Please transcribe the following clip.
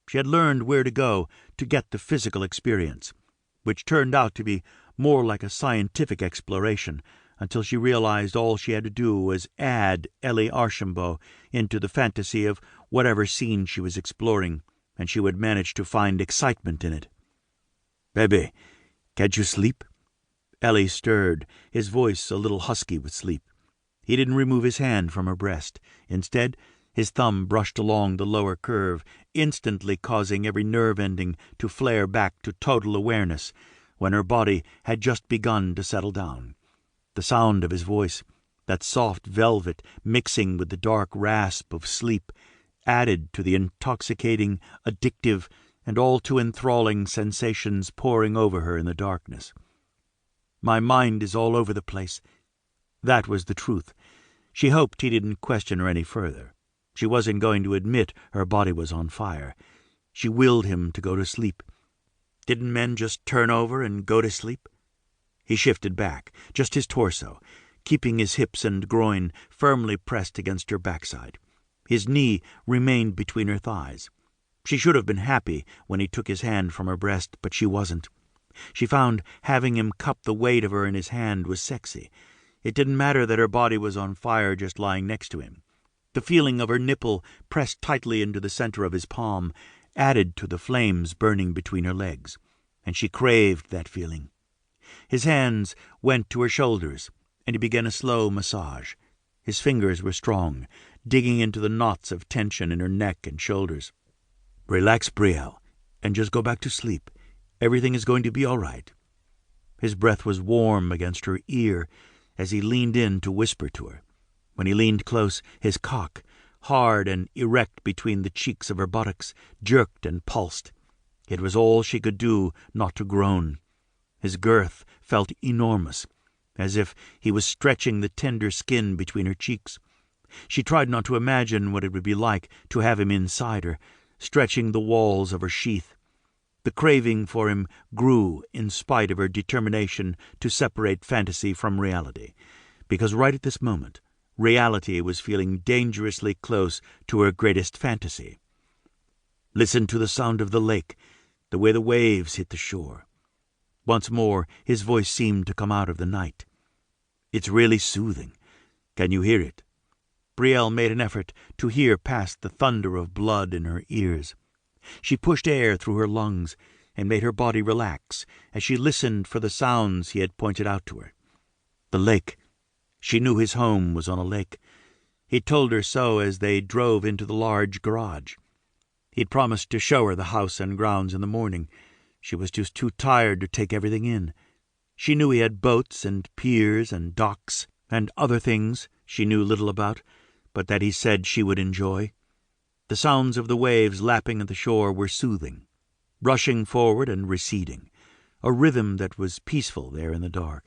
She had learned where to go to get the physical experience, which turned out to be more like a scientific exploration, until she realized all she had to do was add Elie Archambault into the fantasy of whatever scene she was exploring, and she would manage to find excitement in it. "Baby, can't you sleep?" Elie stirred, his voice a little husky with sleep. He didn't remove his hand from her breast. Instead, his thumb brushed along the lower curve, instantly causing every nerve ending to flare back to total awareness when her body had just begun to settle down. The sound of his voice, that soft velvet mixing with the dark rasp of sleep, added to the intoxicating, addictive, and all too enthralling sensations pouring over her in the darkness. "My mind is all over the place." That was the truth. She hoped he didn't question her any further. She wasn't going to admit her body was on fire. She willed him to go to sleep. Didn't men just turn over and go to sleep? He shifted back, just his torso, keeping his hips and groin firmly pressed against her backside. His knee remained between her thighs. She should have been happy when he took his hand from her breast, but she wasn't. She found having him cup the weight of her in his hand was sexy. It didn't matter that her body was on fire just lying next to him. The feeling of her nipple pressed tightly into the center of his palm added to the flames burning between her legs, and she craved that feeling. His hands went to her shoulders, and he began a slow massage. His fingers were strong, digging into the knots of tension in her neck and shoulders. "Relax, Brielle, and just go back to sleep. Everything is going to be all right." His breath was warm against her ear as he leaned in to whisper to her. When he leaned close, his cock, hard and erect between the cheeks of her buttocks, jerked and pulsed. It was all she could do not to groan. His girth felt enormous, as if he was stretching the tender skin between her cheeks. She tried not to imagine what it would be like to have him inside her, stretching the walls of her sheath. The craving for him grew in spite of her determination to separate fantasy from reality, because right at this moment, reality was feeling dangerously close to her greatest fantasy. Listen to the sound of the lake, the way the waves hit the shore. Once more, his voice seemed to come out of the night. "It's really soothing. Can you hear it?" Brielle made an effort to hear past the thunder of blood in her ears. She pushed air through her lungs and made her body relax as she listened for the sounds he had pointed out to her. The lake. She knew his home was on a lake. He'd told her so as they drove into the large garage. He'd promised to show her the house and grounds in the morning. She was just too tired to take everything in. She knew he had boats and piers and docks and other things she knew little about, but that he said she would enjoy. The sounds of the waves lapping at the shore were soothing, rushing forward and receding, a rhythm that was peaceful there in the dark.